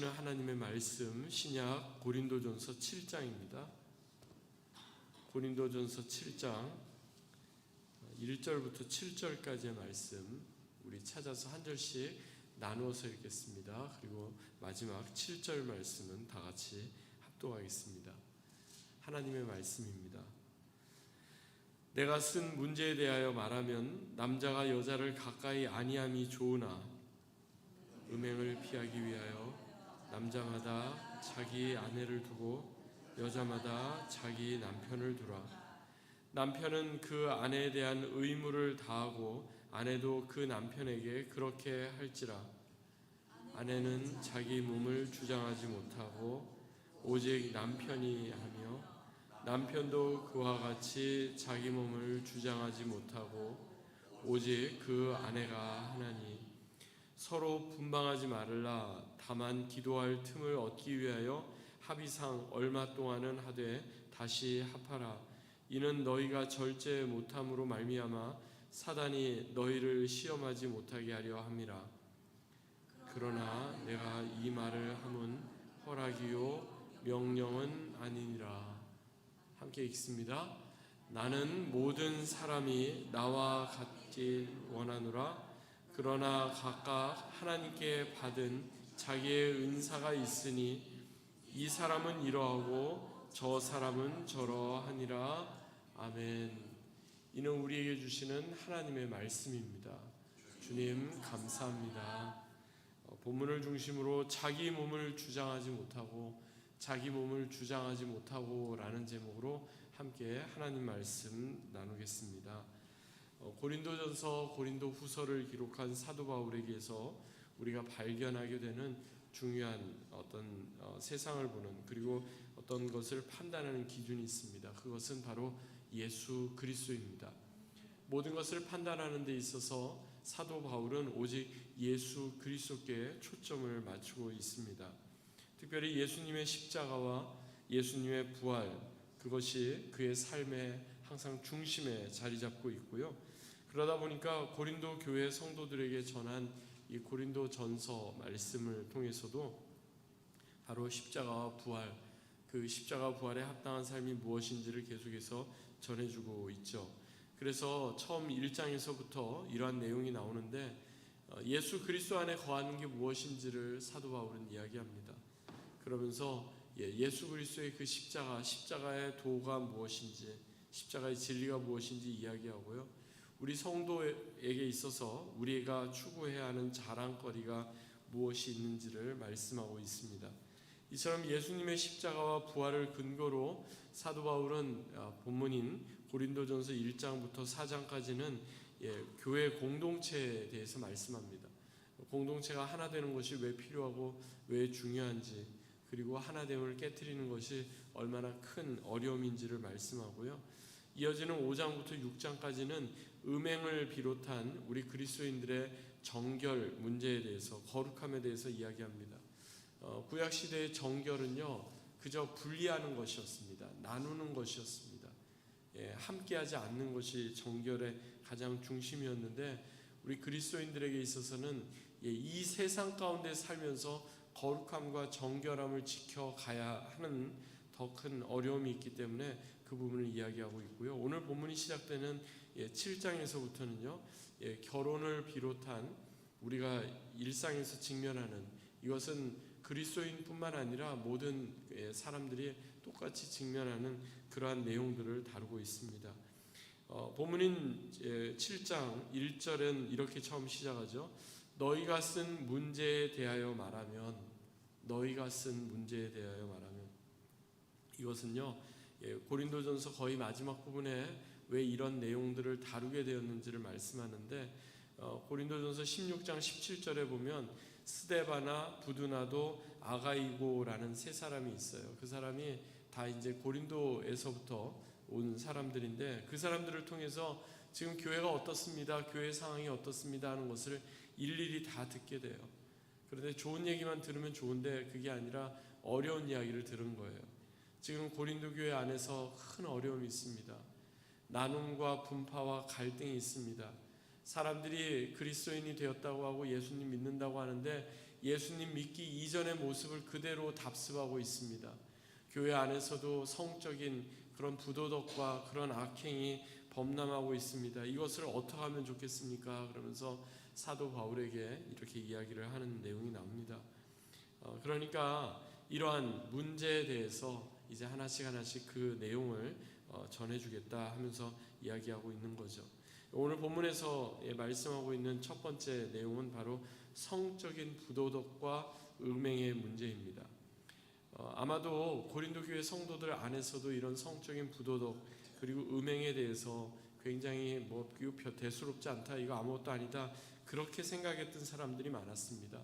하나님의 말씀 신약 고린도전서 7장입니다. 고린도전서 7장 1절부터 7절까지의 말씀 우리 찾아서 한 절씩 나누어서 읽겠습니다. 그리고 마지막 7절 말씀은 다 같이 합독하겠습니다. 하나님의 말씀입니다. 내가 쓴 문제에 대하여 말하면 남자가 여자를 가까이 아니함이 좋으나 음행을 피하기 위하여 남자마다 자기 아내를 두고 여자마다 자기 남편을 두라. 남편은 그 아내에 대한 의무를 다하고 아내도 그 남편에게 그렇게 할지라. 아내는 자기 몸을 주장하지 못하고 오직 남편이 하며 남편도 그와 같이 자기 몸을 주장하지 못하고 오직 그 아내가 하나니 서로 분방하지 말라. 다만 기도할 틈을 얻기 위하여 합의상 얼마 동안은 하되 다시 합하라. 이는 너희가 절제 못함으로 말미암아 사단이 너희를 시험하지 못하게 하려 함이라. 그러나 내가 이 말을 함은 허락이요 명령은 아니니라. 함께 읽습니다. 나는 모든 사람이 나와 같길 원하노라. 그러나 각각 하나님께 받은 자기의 은사가 있으니 이 사람은 이러하고 저 사람은 저러하니라. 아멘. 이는 우리에게 주시는 하나님의 말씀입니다. 주님 감사합니다. 본문을 중심으로 자기 몸을 주장하지 못하고 라는 제목으로 함께 하나님 말씀 나누겠습니다. 고린도전서, 고린도후서를 기록한 사도 바울에게서 우리가 발견하게 되는 중요한 어떤 세상을 보는 그리고 어떤 것을 판단하는 기준이 있습니다. 그것은 바로 예수 그리스도입니다. 모든 것을 판단하는 데 있어서 사도 바울은 오직 예수 그리스도께 초점을 맞추고 있습니다. 특별히 예수님의 십자가와 예수님의 부활, 그것이 그의 삶의 항상 중심에 자리 잡고 있고요. 그러다 보니까 고린도 교회 성도들에게 전한 이 고린도 전서 말씀을 통해서도 바로 십자가와 부활, 그 십자가 부활에 합당한 삶이 무엇인지를 계속해서 전해주고 있죠. 그래서 처음 1장에서부터 이러한 내용이 나오는데 예수 그리스도 안에 거하는 게 무엇인지를 사도 바울은 이야기합니다. 그러면서 예수 그리스도의 그 십자가의 도가 무엇인지, 십자가의 진리가 무엇인지 이야기하고요. 우리 성도에게 있어서 우리가 추구해야 하는 자랑거리가 무엇이 있는지를 말씀하고 있습니다. 이처럼 예수님의 십자가와 부활을 근거로 사도 바울은 본문인 고린도전서 1장부터 4장까지는 교회 공동체에 대해서 말씀합니다. 공동체가 하나 되는 것이 왜 필요하고 왜 중요한지, 그리고 하나됨을 깨트리는 것이 얼마나 큰 어려움인지를 말씀하고요. 이어지는 5장부터 6장까지는 음행을 비롯한 우리 그리스도인들의 정결 문제에 대해서, 거룩함에 대해서 이야기합니다. 구약시대의 정결은요, 그저 분리하는 것이었습니다. 나누는 것이었습니다. 함께하지 않는 것이 정결의 가장 중심이었는데, 우리 그리스도인들에게 있어서는 이 세상 가운데 살면서 거룩함과 정결함을 지켜가야 하는 더 큰 어려움이 있기 때문에 그 부분을 이야기하고 있고요. 오늘 본문이 시작되는 7장에서부터는요, 결혼을 비롯한 우리가 일상에서 직면하는, 이것은 그리스도인뿐만 아니라 모든 사람들이 똑같이 직면하는 그러한 내용들을 다루고 있습니다. 본문인 7장 1절은 이렇게 처음 시작하죠. 너희가 쓴 문제에 대하여 말하면, 이것은요, 고린도전서 거의 마지막 부분에 왜 이런 내용들을 다루게 되었는지를 말씀하는데, 고린도전서 16장 17절에 보면 스데바나 부두나도 아가이고라는 세 사람이 있어요. 그 사람이 다 이제 고린도에서부터 온 사람들인데, 그 사람들을 통해서 지금 교회가 어떻습니다, 교회 상황이 어떻습니다 하는 것을 일일이 다 듣게 돼요. 그런데 좋은 얘기만 들으면 좋은데 그게 아니라 어려운 이야기를 들은 거예요. 지금 고린도 교회 안에서 큰 어려움이 있습니다. 나눔과 분파와 갈등이 있습니다. 사람들이 그리스도인이 되었다고 하고 예수님 믿는다고 하는데 예수님 믿기 이전의 모습을 그대로 답습하고 있습니다. 교회 안에서도 성적인 그런 부도덕과 그런 악행이 범람하고 있습니다. 이것을 어떻게 하면 좋겠습니까? 그러면서 사도 바울에게 이렇게 이야기를 하는 내용이 나옵니다. 그러니까 이러한 문제에 대해서 이제 하나씩 그 내용을 전해주겠다 하면서 이야기하고 있는 거죠. 오늘 본문에서 말씀하고 있는 첫 번째 내용은 바로 성적인 부도덕과 음행의 문제입니다. 아마도 고린도 교회 성도들 안에서도 이런 성적인 부도덕 그리고 음행에 대해서 굉장히 대수롭지 않다, 이거 아무것도 아니다, 그렇게 생각했던 사람들이 많았습니다.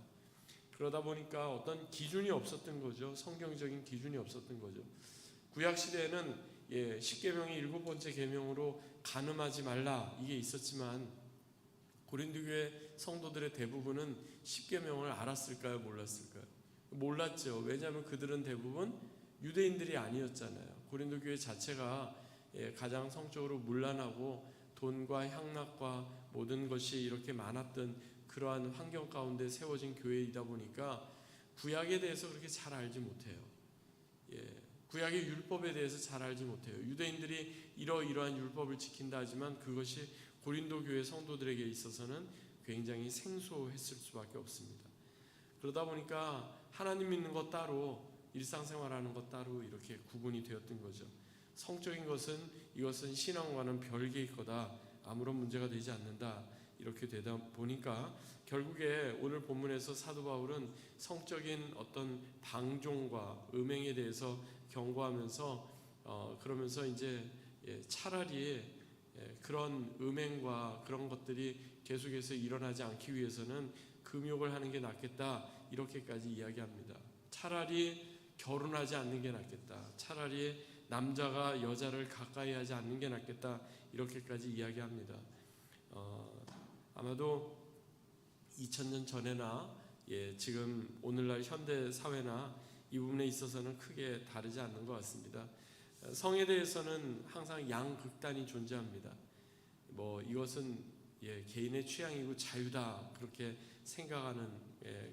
그러다 보니까 어떤 기준이 없었던 거죠. 성경적인 기준이 없었던 거죠. 구약 시대에는 십계명의 7번째 계명으로 간음하지 말라 이게 있었지만 고린도 교회 성도들의 대부분은 십계명을 알았을까요? 몰랐을까요? 몰랐죠. 왜냐하면 그들은 대부분 유대인들이 아니었잖아요. 고린도 교회 자체가 가장 성적으로 문란하고 돈과 향락과 모든 것이 이렇게 많았던 그러한 환경 가운데 세워진 교회이다 보니까 구약에 대해서 그렇게 잘 알지 못해요. 구약의 율법에 대해서 잘 알지 못해요. 유대인들이 이러이러한 율법을 지킨다 하지만 그것이 고린도 교회 성도들에게 있어서는 굉장히 생소했을 수밖에 없습니다. 그러다 보니까 하나님 믿는 것 따로, 일상생활하는 것 따로 이렇게 구분이 되었던 거죠. 성적인 것은 이것은 신앙과는 별개의 거다, 아무런 문제가 되지 않는다, 이렇게 되다 보니까 결국에 오늘 본문에서 사도 바울은 성적인 어떤 방종과 음행에 대해서 경고하면서 그러면서 이제 차라리 그런 음행과 그런 것들이 계속해서 일어나지 않기 위해서는 금욕을 하는 게 낫겠다, 이렇게까지 이야기합니다. 차라리 결혼하지 않는 게 낫겠다, 차라리 남자가 여자를 가까이 하지 않는 게 낫겠다, 이렇게까지 이야기합니다. 아마도 2000년 전에나 지금 오늘날 현대 사회나 이 부분에 있어서는 크게 다르지 않는 것 같습니다. 성에 대해서는 항상 양극단이 존재합니다. 이것은 개인의 취향이고 자유다, 그렇게 생각하는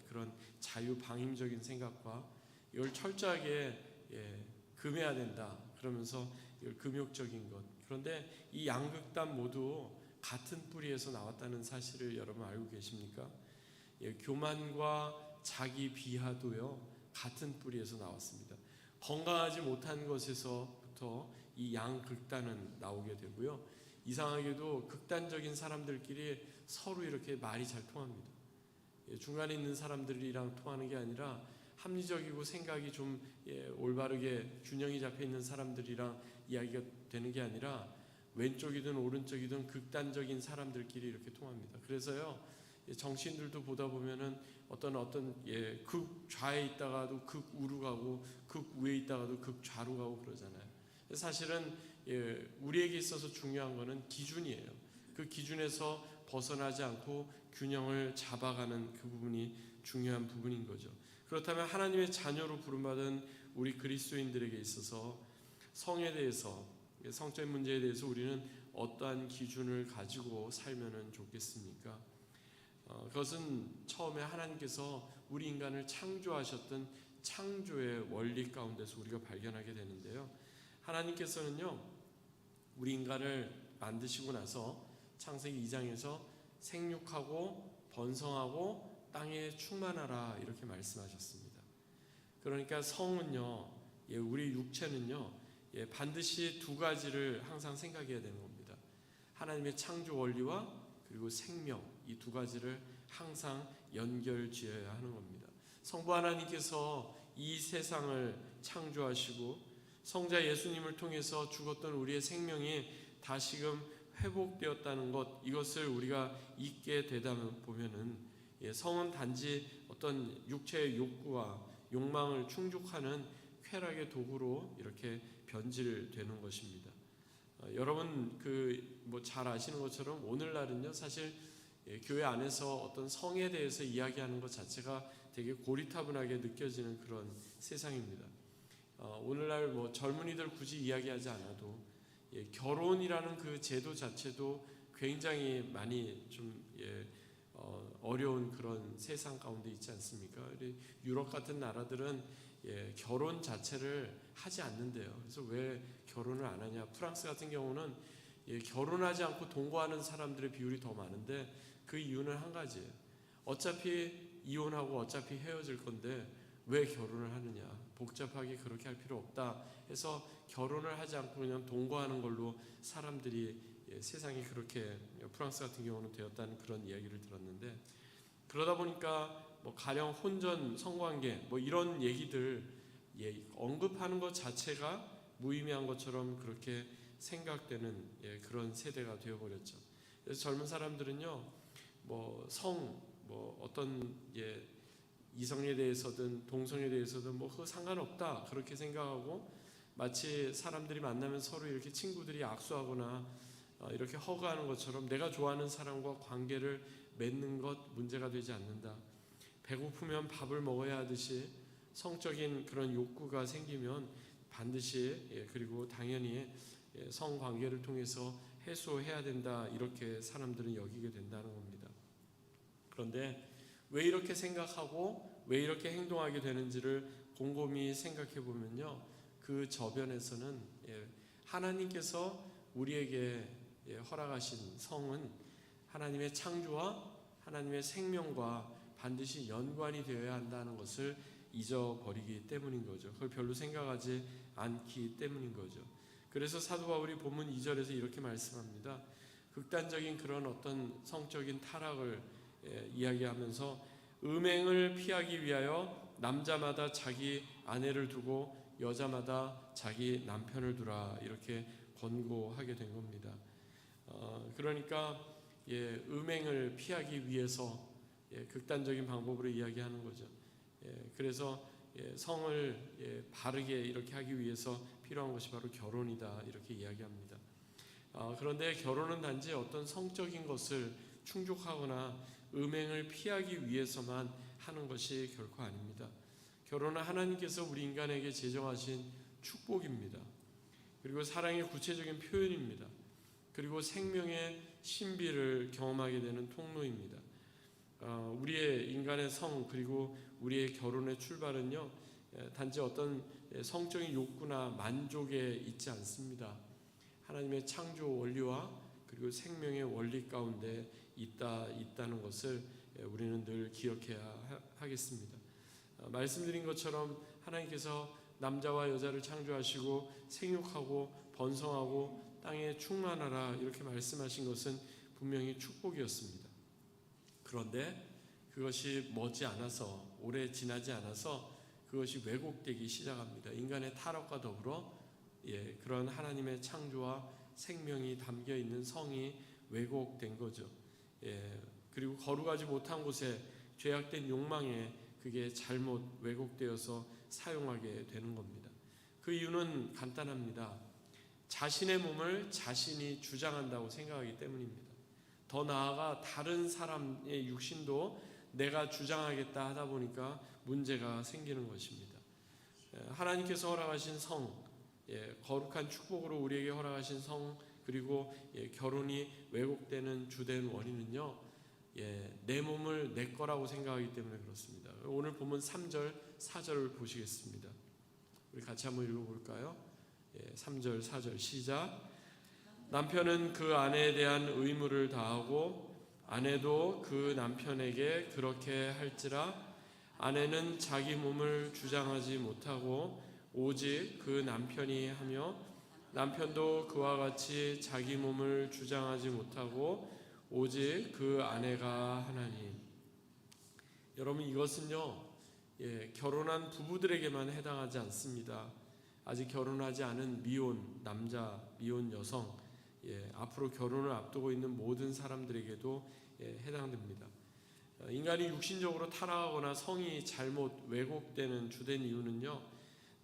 그런 자유방임적인 생각과 이걸 철저하게 금해야 된다, 그러면서 이걸 금욕적인 것, 그런데 이 양극단 모두 같은 뿌리에서 나왔다는 사실을 여러분 알고 계십니까? 교만과 자기 비하도요 같은 뿌리에서 나왔습니다. 건강하지 못한 것에서부터 이 양극단은 나오게 되고요, 이상하게도 극단적인 사람들끼리 서로 이렇게 말이 잘 통합니다. 중간에 있는 사람들이랑 통하는 게 아니라 합리적이고 생각이 좀 올바르게 균형이 잡혀 있는 사람들이랑 이야기가 되는 게 아니라 왼쪽이든 오른쪽이든 극단적인 사람들끼리 이렇게 통합니다. 그래서요, 정치인들도 보다 보면은 어떤 극좌에 있다가도 극우로 가고 극우에 있다가도 극좌로 가고 그러잖아요. 사실은 우리에게 있어서 중요한 거는 기준이에요. 그 기준에서 벗어나지 않고 균형을 잡아가는 그 부분이 중요한 부분인 거죠. 그렇다면 하나님의 자녀로 부름받은 우리 그리스도인들에게 있어서 성에 대해서, 성적인 문제에 대해서 우리는 어떠한 기준을 가지고 살면 좋겠습니까? 그것은 처음에 하나님께서 우리 인간을 창조하셨던 창조의 원리 가운데서 우리가 발견하게 되는데요, 하나님께서는요 우리 인간을 만드시고 나서 창세기 2장에서 생육하고 번성하고 땅에 충만하라, 이렇게 말씀하셨습니다. 그러니까 성은요, 우리 육체는요 반드시 두 가지를 항상 생각해야 되는 겁니다. 하나님의 창조 원리와 그리고 생명, 이 두 가지를 항상 연결지어야 하는 겁니다. 성부 하나님께서 이 세상을 창조하시고 성자 예수님을 통해서 죽었던 우리의 생명이 다시금 회복되었다는 것, 이것을 우리가 잊게 되다 보면은 성은 단지 어떤 육체의 욕구와 욕망을 충족하는 쾌락의 도구로 이렇게 변질되는 것입니다. 여러분 잘 아시는 것처럼 오늘날은요 사실 교회 안에서 어떤 성에 대해서 이야기하는 것 자체가 되게 고리타분하게 느껴지는 그런 세상입니다. 오늘날 젊은이들 굳이 이야기하지 않아도 결혼이라는 그 제도 자체도 굉장히 많이 좀 어려운 그런 세상 가운데 있지 않습니까? 유럽 같은 나라들은 결혼 자체를 하지 않는데요. 그래서 왜 결혼을 안 하냐? 프랑스 같은 경우는 결혼하지 않고 동거하는 사람들의 비율이 더 많은데 그 이유는 한 가지예요. 어차피 이혼하고 어차피 헤어질 건데 왜 결혼을 하느냐? 복잡하게 그렇게 할 필요 없다 해서 결혼을 하지 않고 그냥 동거하는 걸로 사람들이 세상이 그렇게 프랑스 같은 경우는 되었다는 그런 이야기를 들었는데, 그러다 보니까 뭐 가령 혼전, 성관계 뭐 이런 얘기들 언급하는 것 자체가 무의미한 것처럼 그렇게 생각되는 그런 세대가 되어버렸죠. 그래서 젊은 사람들은요, 뭐 어떤 이성에 대해서든 동성에 대해서든 뭐 그거 상관없다 그렇게 생각하고, 마치 사람들이 만나면 서로 이렇게 친구들이 악수하거나 이렇게 허가하는 것처럼 내가 좋아하는 사람과 관계를 맺는 것 문제가 되지 않는다. 배고프면 밥을 먹어야 하듯이 성적인 그런 욕구가 생기면 반드시 그리고 당연히 성관계를 통해서 해소해야 된다, 이렇게 사람들은 여기게 된다는 겁니다. 그런데 왜 이렇게 생각하고 왜 이렇게 행동하게 되는지를 곰곰이 생각해 보면요, 그 저변에서는 하나님께서 우리에게 허락하신 성은 하나님의 창조와 하나님의 생명과 반드시 연관이 되어야 한다는 것을 잊어버리기 때문인 거죠. 그걸 별로 생각하지 않기 때문인 거죠. 그래서 사도 바울이 본문 2절에서 이렇게 말씀합니다. 극단적인 그런 어떤 성적인 타락을 이야기하면서 음행을 피하기 위하여 남자마다 자기 아내를 두고 여자마다 자기 남편을 두라, 이렇게 권고하게 된 겁니다. 그러니까 음행을 피하기 위해서 극단적인 방법으로 이야기하는 거죠. 그래서 성을 바르게 이렇게 하기 위해서 필요한 것이 바로 결혼이다, 이렇게 이야기합니다. 그런데 결혼은 단지 어떤 성적인 것을 충족하거나 음행을 피하기 위해서만 하는 것이 결코 아닙니다. 결혼은 하나님께서 우리 인간에게 제정하신 축복입니다. 그리고 사랑의 구체적인 표현입니다. 그리고 생명의 신비를 경험하게 되는 통로입니다. 우리의 인간의 성 그리고 우리의 결혼의 출발은요, 단지 어떤 성적인 욕구나 만족에 있지 않습니다. 하나님의 창조 원리와 그리고 생명의 원리 가운데 있다는 것을 우리는 늘 기억해야 하겠습니다. 말씀드린 것처럼 하나님께서 남자와 여자를 창조하시고 생육하고 번성하고 땅에 충만하라, 이렇게 말씀하신 것은 분명히 축복이었습니다. 그런데 그것이 머지않아서, 오래 지나지 않아서 그것이 왜곡되기 시작합니다. 인간의 타락과 더불어 그런 하나님의 창조와 생명이 담겨있는 성이 왜곡된 거죠. 그리고 거룩하지 못한 곳에 죄악된 욕망에 그게 잘못 왜곡되어서 사용하게 되는 겁니다. 그 이유는 간단합니다. 자신의 몸을 자신이 주장한다고 생각하기 때문입니다. 더 나아가 다른 사람의 육신도 내가 주장하겠다 하다 보니까 문제가 생기는 것입니다. 하나님께서 허락하신 성, 거룩한 축복으로 우리에게 허락하신 성, 그리고 결혼이 왜곡되는 주된 원인은요, 내 몸을 내 거라고 생각하기 때문에 그렇습니다. 오늘 본문 3절, 4절을 보시겠습니다. 우리 같이 한번 읽어볼까요? 3절, 4절 시작. 남편은 그 아내에 대한 의무를 다하고 아내도 그 남편에게 그렇게 할지라. 아내는 자기 몸을 주장하지 못하고 오직 그 남편이 하며 남편도 그와 같이 자기 몸을 주장하지 못하고 오직 그 아내가 하나니. 여러분, 이것은요, 결혼한 부부들에게만 해당하지 않습니다. 아직 결혼하지 않은 미혼 남자, 미혼 여성, 앞으로 결혼을 앞두고 있는 모든 사람들에게도 해당됩니다. 인간이 육신적으로 타락하거나 성이 잘못 왜곡되는 주된 이유는요,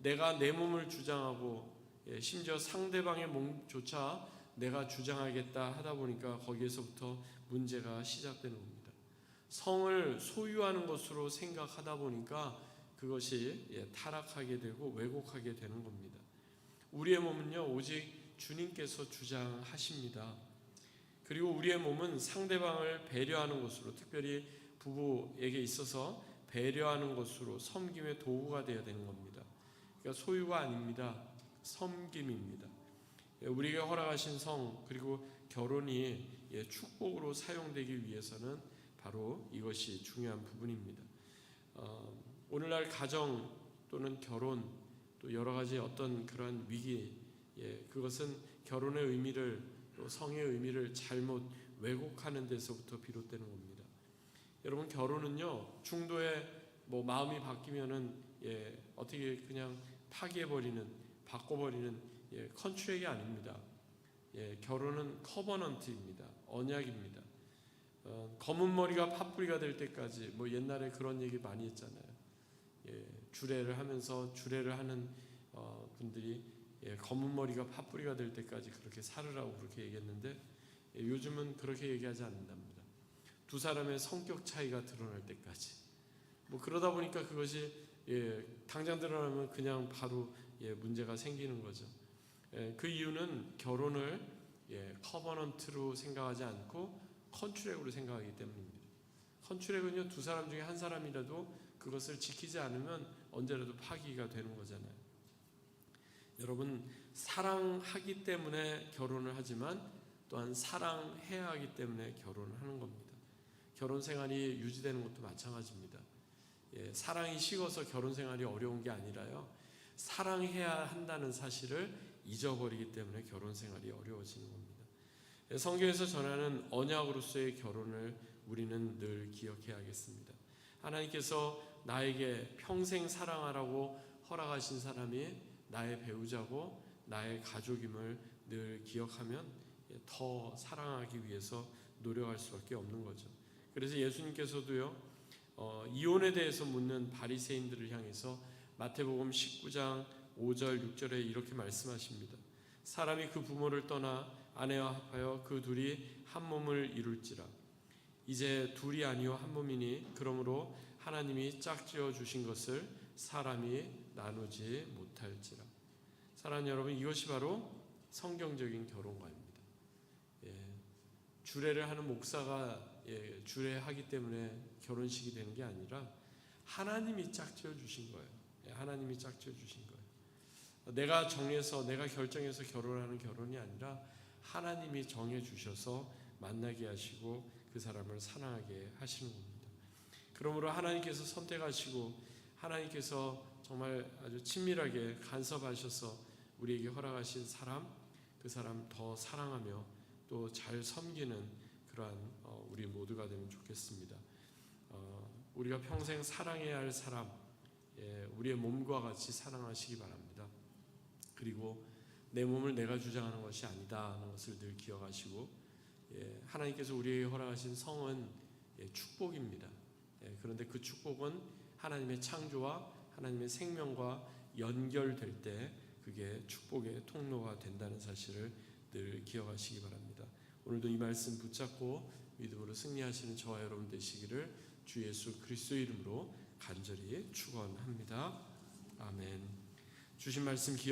내가 내 몸을 주장하고 심지어 상대방의 몸조차 내가 주장하겠다 하다 보니까 거기에서부터 문제가 시작되는 겁니다. 성을 소유하는 것으로 생각하다 보니까 그것이 타락하게 되고 왜곡하게 되는 겁니다. 우리의 몸은요, 오직 주님께서 주장하십니다. 그리고 우리의 몸은 상대방을 배려하는 것으로, 특별히 부부에게 있어서 배려하는 것으로 섬김의 도구가 되어야 되는 겁니다. 그러니까 소유가 아닙니다. 섬김입니다. 우리에게 허락하신 성, 그리고 결혼이 축복으로 사용되기 위해서는 바로 이것이 중요한 부분입니다. 오늘날 가정 또는 결혼, 또 여러 가지 어떤 그러한 위기, 그것은 결혼의 의미를, 또 성의 의미를 잘못 왜곡하는 데서부터 비롯되는 겁니다. 여러분, 결혼은요, 중도에 마음이 바뀌면은 어떻게 그냥 파기해버리는, 바꿔버리는 컨트랙이 아닙니다. 결혼은 커버넌트입니다. 언약입니다. 검은 머리가 팥뿌리가 될 때까지, 옛날에 그런 얘기 많이 했잖아요. 주례를 하면서 주례를 하는 분들이 검은 머리가 팥뿌리가 될 때까지 그렇게 살으라고 그렇게 얘기했는데, 요즘은 그렇게 얘기하지 않는답니다. 두 사람의 성격 차이가 드러날 때까지. 그러다 보니까 그것이 당장 드러나면 그냥 바로 문제가 생기는 거죠. 그 이유는 결혼을 커버넌트로 생각하지 않고 컨트랙으로 생각하기 때문입니다. 컨트랙은요, 두 사람 중에 한 사람이라도 그것을 지키지 않으면 언제라도 파기가 되는 거잖아요. 여러분, 사랑하기 때문에 결혼을 하지만 또한 사랑해야 하기 때문에 결혼을 하는 겁니다. 결혼 생활이 유지되는 것도 마찬가지입니다. 사랑이 식어서 결혼 생활이 어려운 게 아니라요, 사랑해야 한다는 사실을 잊어버리기 때문에 결혼 생활이 어려워지는 겁니다. 성경에서 전하는 언약으로서의 결혼을 우리는 늘 기억해야겠습니다. 하나님께서 나에게 평생 사랑하라고 허락하신 사람이 나의 배우자고 나의 가족임을 늘 기억하면 더 사랑하기 위해서 노력할 수밖에 없는 거죠. 그래서 예수님께서도요, 이혼에 대해서 묻는 바리새인들을 향해서 마태복음 19장 5절 6절에 이렇게 말씀하십니다. 사람이 그 부모를 떠나 아내와 합하여 그 둘이 한 몸을 이룰지라. 이제 둘이 아니요 한 몸이니 그러므로 하나님이 짝지어 주신 것을 사람이 나누지 못할지라. 사랑하는 여러분, 이것이 바로 성경적인 결혼관입니다. 주례를 하는 목사가 주례하기 때문에 결혼식이 되는 게 아니라 하나님이 짝지어 주신 거예요. 하나님이 짝지어 주신 거예요. 내가 정해서, 내가 결정해서 결혼하는 결혼이 아니라 하나님이 정해 주셔서 만나게 하시고 그 사람을 사랑하게 하시는 겁니다. 그러므로 하나님께서 선택하시고 하나님께서 정말 아주 친밀하게 간섭하셔서 우리에게 허락하신 사람, 그 사람 더 사랑하며 또 잘 섬기는 그러한 우리 모두가 되면 좋겠습니다. 우리가 평생 사랑해야 할 사람, 우리의 몸과 같이 사랑하시기 바랍니다. 그리고 내 몸을 내가 주장하는 것이 아니다 하는 것을 늘 기억하시고, 하나님께서 우리에게 허락하신 성은 축복입니다. 그런데 그 축복은 하나님의 창조와 하나님의 생명과 연결될 때 그게 축복의 통로가 된다는 사실을 늘 기억하시기 바랍니다. 오늘도 이 말씀 붙잡고 믿음으로 승리하시는 저와 여러분 되시기를 주 예수 그리스도 이름으로 간절히 축원합니다. 아멘. 주신 말씀 기억